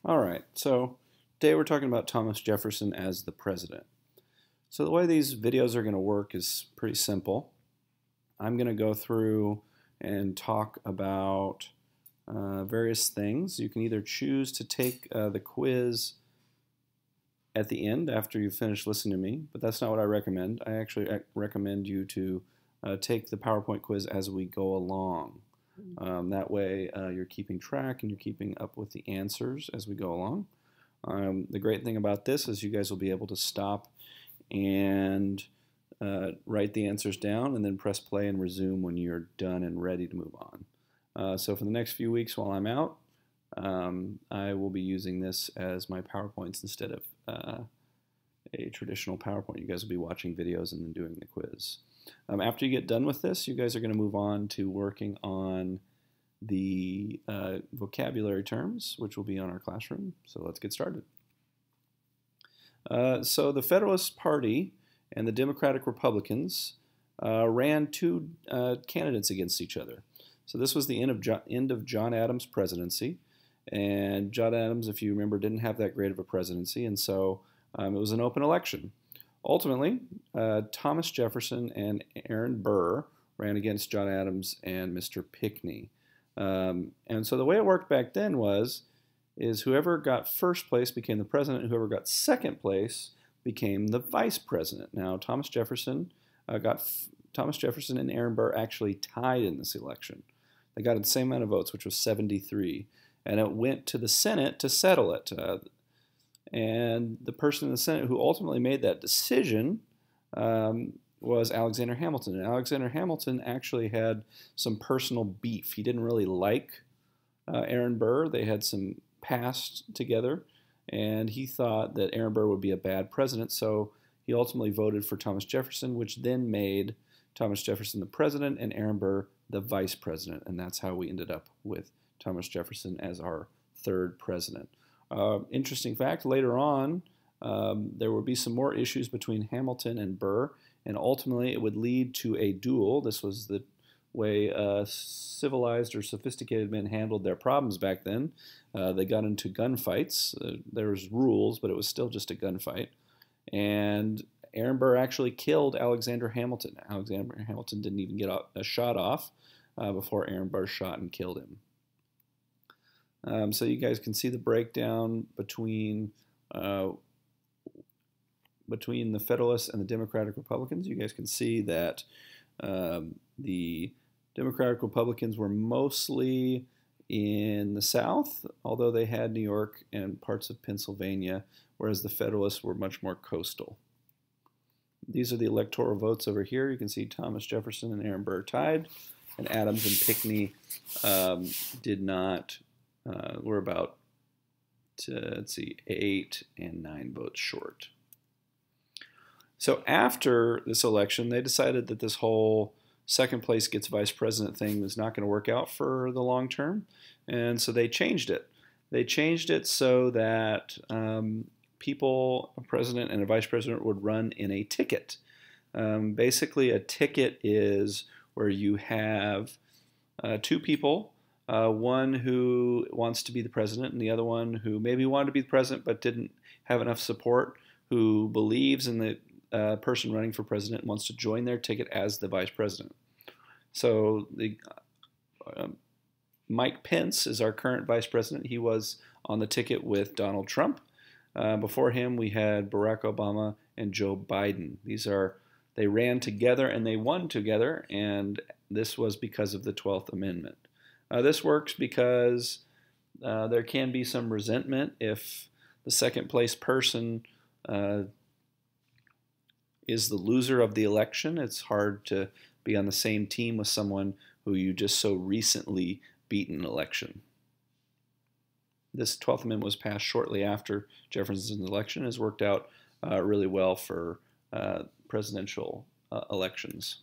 All right, so today we're talking about Thomas Jefferson as the president. So the way these videos are going to work is pretty simple. I'm going to go through and talk about various things. You can either choose to take the quiz at the end after you finish listening to me, but that's not what I recommend. I actually recommend you to take the PowerPoint quiz as we go along. That way you're keeping track and you're keeping up with the answers as we go along. The great thing about this is you guys will be able to stop and write the answers down and then press play and resume when you're done and ready to move on. So for the next few weeks while I'm out, I will be using this as my PowerPoints instead of a traditional PowerPoint. You guys will be watching videos and then doing the quiz. After you get done with this, you guys are going to move on to working on the vocabulary terms, which will be on our classroom. So let's get started. So the Federalist Party and the Democratic Republicans ran two candidates against each other. So this was the end of John Adams' presidency. And John Adams, if you remember, didn't have that great of a presidency, and so it was an open election. Ultimately, Thomas Jefferson and Aaron Burr ran against John Adams and Mr. Pinckney. And so the way it worked back then is whoever got first place became the president, and whoever got second place became the vice president. Now, Thomas Jefferson and Aaron Burr actually tied in this election. They got the same amount of votes, which was 73, and it went to the Senate to settle it. And the person in the Senate who ultimately made that decision was Alexander Hamilton. And Alexander Hamilton actually had some personal beef. He didn't really like Aaron Burr. They had some past together, and he thought that Aaron Burr would be a bad president, so he ultimately voted for Thomas Jefferson, which then made Thomas Jefferson the president and Aaron Burr the vice president, and that's how we ended up with Thomas Jefferson as our third president. Interesting fact, later on, there would be some more issues between Hamilton and Burr, and ultimately it would lead to a duel. This was the way civilized or sophisticated men handled their problems back then. They got into gunfights. There was rules, but it was still just a gunfight. And Aaron Burr actually killed Alexander Hamilton. Alexander Hamilton didn't even get a shot off before Aaron Burr shot and killed him. So you guys can see the breakdown between the Federalists and the Democratic Republicans. You guys can see that the Democratic Republicans were mostly in the South, although they had New York and parts of Pennsylvania, whereas the Federalists were much more coastal. These are the electoral votes over here. You can see Thomas Jefferson and Aaron Burr tied, and Adams and Pinckney did not. We're about, let's see, 8 and 9 votes short. So after this election, they decided that this whole second place gets vice president thing was not going to work out for the long term, and so they changed it. They changed it so that a president and a vice president, would run in a ticket. Basically, a ticket is where you have two people, one who wants to be the president and the other one who maybe wanted to be the president but didn't have enough support, who believes in the person running for president and wants to join their ticket as the vice president. So Mike Pence is our current vice president. He was on the ticket with Donald Trump. Before him, we had Barack Obama and Joe Biden. They ran together and they won together, and this was because of the 12th Amendment. This works because there can be some resentment if the second place person is the loser of the election. It's hard to be on the same team with someone who you just so recently beat an election. This 12th Amendment was passed shortly after Jefferson's election. It has worked out really well for presidential elections.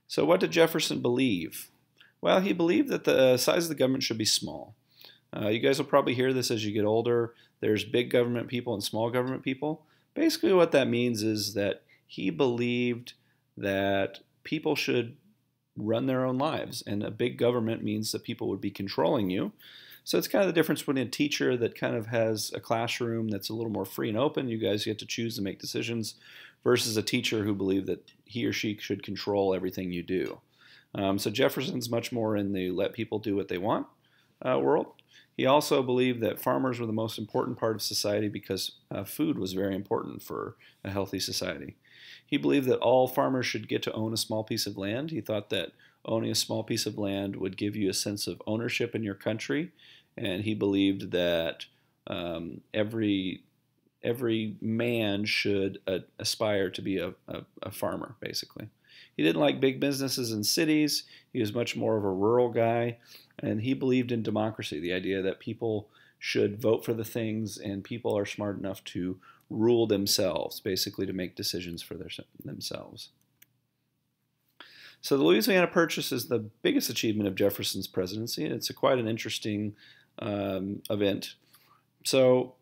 So what did Jefferson believe? Well, he believed that the size of the government should be small. You guys will probably hear this as you get older. There's big government people and small government people. Basically what that means is that he believed that people should run their own lives, and a big government means that people would be controlling you. So it's kind of the difference between a teacher that kind of has a classroom that's a little more free and open. You guys get to choose and make decisions versus a teacher who believed that he or she should control everything you do. So Jefferson's much more in the let people do what they want world. He also believed that farmers were the most important part of society because food was very important for a healthy society. He believed that all farmers should get to own a small piece of land. He thought that owning a small piece of land would give you a sense of ownership in your country, and he believed that every man should aspire to be a farmer, basically. He didn't like big businesses in cities. He was much more of a rural guy, and he believed in democracy, the idea that people should vote for the things and people are smart enough to rule themselves, basically to make decisions for themselves. So the Louisiana Purchase is the biggest achievement of Jefferson's presidency, and it's quite an interesting event. So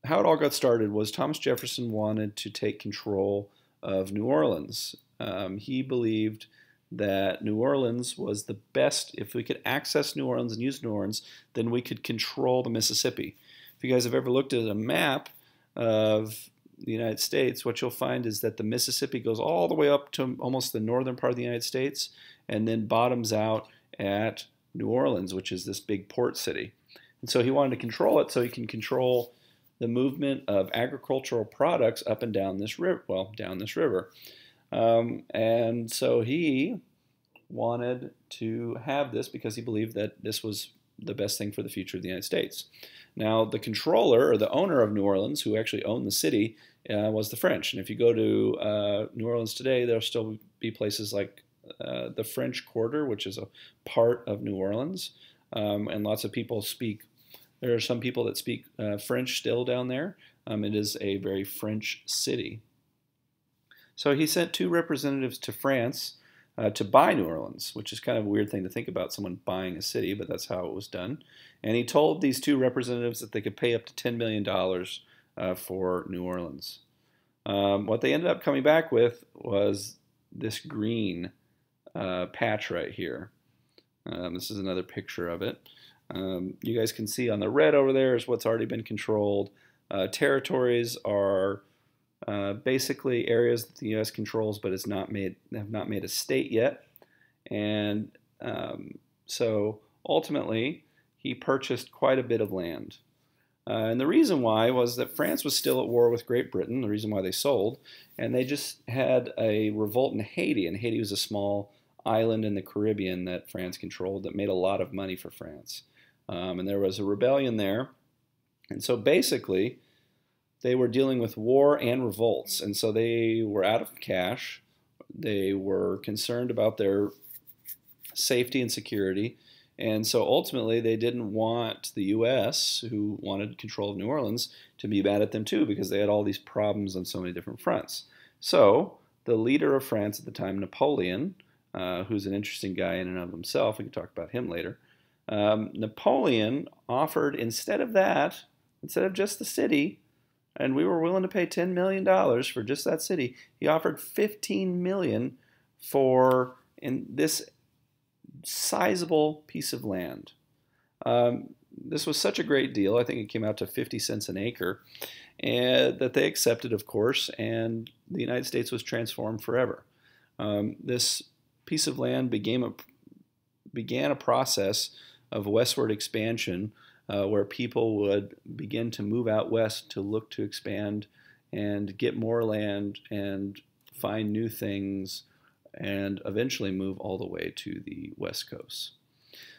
how it all got started was Thomas Jefferson wanted to take control of New Orleans. He believed that New Orleans was the best. If we could access New Orleans and use New Orleans, then we could control the Mississippi. If you guys have ever looked at a map of the United States, what you'll find is that the Mississippi goes all the way up to almost the northern part of the United States and then bottoms out at New Orleans, which is this big port city. And so he wanted to control it so he can control the movement of agricultural products up and down this river, down this river. And so he wanted to have this because he believed that this was the best thing for the future of the United States. Now, the controller or the owner of New Orleans, who actually owned the city, was the French. And if you go to New Orleans today, there'll still be places like the French Quarter, which is a part of New Orleans. And lots of people speak. There are some people that speak French still down there. It is a very French city. So he sent 2 representatives to France to buy New Orleans, which is kind of a weird thing to think about, someone buying a city, but that's how it was done. And he told these 2 representatives that they could pay up to $10 million for New Orleans. What they ended up coming back with was this green patch right here. This is another picture of it. You guys can see on the red over there is what's already been controlled. Territories are basically areas that the U.S. controls, but have not made a state yet. And so ultimately, he purchased quite a bit of land. And the reason why was that France was still at war with Great Britain, the reason why they sold, and they just had a revolt in Haiti, and Haiti was a small island in the Caribbean that France controlled that made a lot of money for France. And there was a rebellion there. And so basically, they were dealing with war and revolts, and so they were out of cash. They were concerned about their safety and security, and so ultimately they didn't want the U.S., who wanted control of New Orleans, to be mad at them too, because they had all these problems on so many different fronts. So the leader of France at the time, Napoleon, who's an interesting guy in and of himself, we can talk about him later, Napoleon offered, instead of just the city, and we were willing to pay $10 million for just that city, he offered $15 million for this sizable piece of land. This was such a great deal. I think it came out to 50 cents an acre, and that they accepted, of course, and the United States was transformed forever. This piece of land began a process of westward expansion where people would begin to move out west to look to expand and get more land and find new things and eventually move all the way to the West Coast.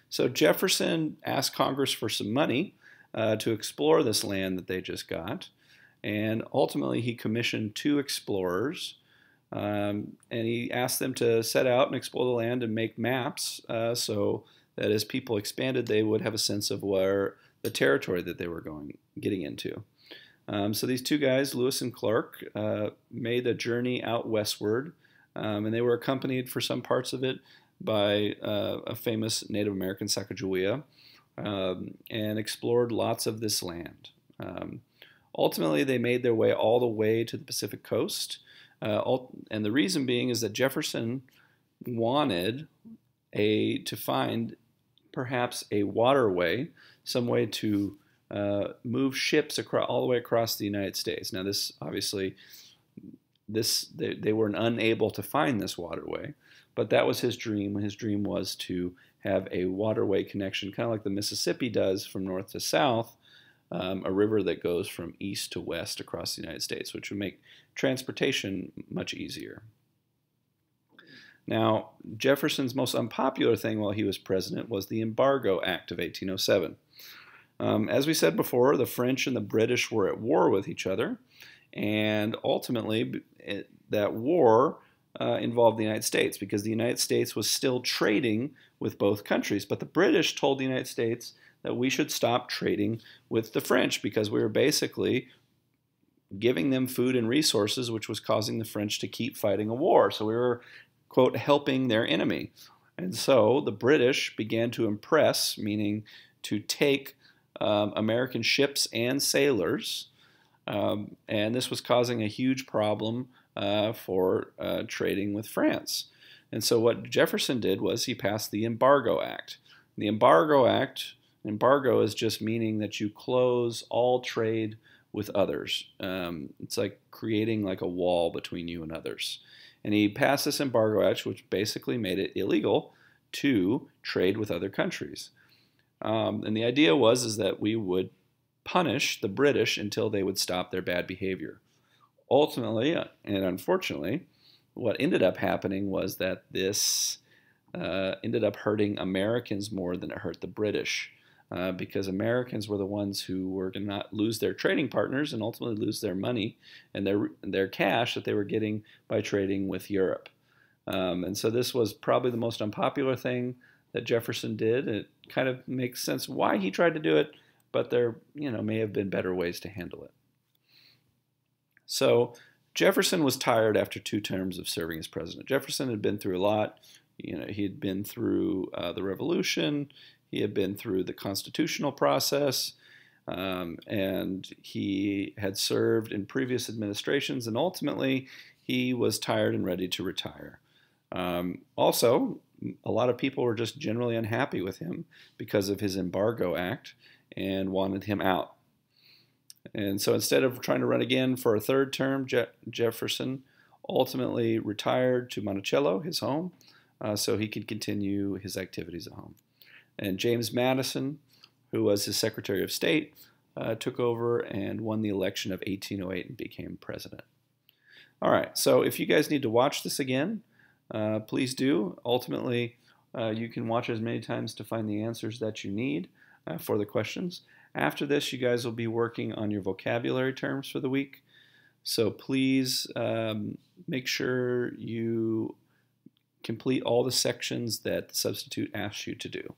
So Jefferson asked Congress for some money to explore this land that they just got, and ultimately he commissioned 2 explorers, and he asked them to set out and explore the land and make maps so that as people expanded, they would have a sense of where the territory that they were getting into. So these 2 guys, Lewis and Clark, made a journey out westward, and they were accompanied for some parts of it by a famous Native American Sacagawea, and explored lots of this land. Ultimately, they made their way all the way to the Pacific coast, and the reason being is that Jefferson wanted to find perhaps a waterway, some way to move ships all the way across the United States. Now, this obviously, they were unable to find this waterway, but that was his dream. His dream was to have a waterway connection, kind of like the Mississippi does from north to south, a river that goes from east to west across the United States, which would make transportation much easier. Now, Jefferson's most unpopular thing while he was president was the Embargo Act of 1807. As we said before, the French and the British were at war with each other, and ultimately that war involved the United States because the United States was still trading with both countries. But the British told the United States that we should stop trading with the French because we were basically giving them food and resources, which was causing the French to keep fighting a war. So we were, quote, helping their enemy. And so the British began to impress, meaning to take American ships and sailors, and this was causing a huge problem for trading with France. And so what Jefferson did was he passed the Embargo Act. The Embargo is just meaning that you close all trade with others. It's like creating like a wall between you and others. And he passed this Embargo Act, which basically made it illegal to trade with other countries. And the idea was that we would punish the British until they would stop their bad behavior. Ultimately, and unfortunately, what ended up happening was that this ended up hurting Americans more than it hurt the British, because Americans were the ones who were going to not lose their trading partners and ultimately lose their money and their cash that they were getting by trading with Europe. And so this was probably the most unpopular thing that Jefferson did. It kind of makes sense why he tried to do it, but there, may have been better ways to handle it. So Jefferson was tired after 2 terms of serving as president. Jefferson had been through a lot. He had been through the Revolution. He had been through the constitutional process, and he had served in previous administrations, and ultimately he was tired and ready to retire. Also, a lot of people were just generally unhappy with him because of his Embargo Act and wanted him out. And so instead of trying to run again for a 3rd term, Jefferson ultimately retired to Monticello, his home, so he could continue his activities at home. And James Madison, who was his Secretary of State, took over and won the election of 1808 and became president. All right, so if you guys need to watch this again, please do. Ultimately, you can watch as many times to find the answers that you need for the questions. After this, you guys will be working on your vocabulary terms for the week. So please make sure you complete all the sections that the substitute asks you to do.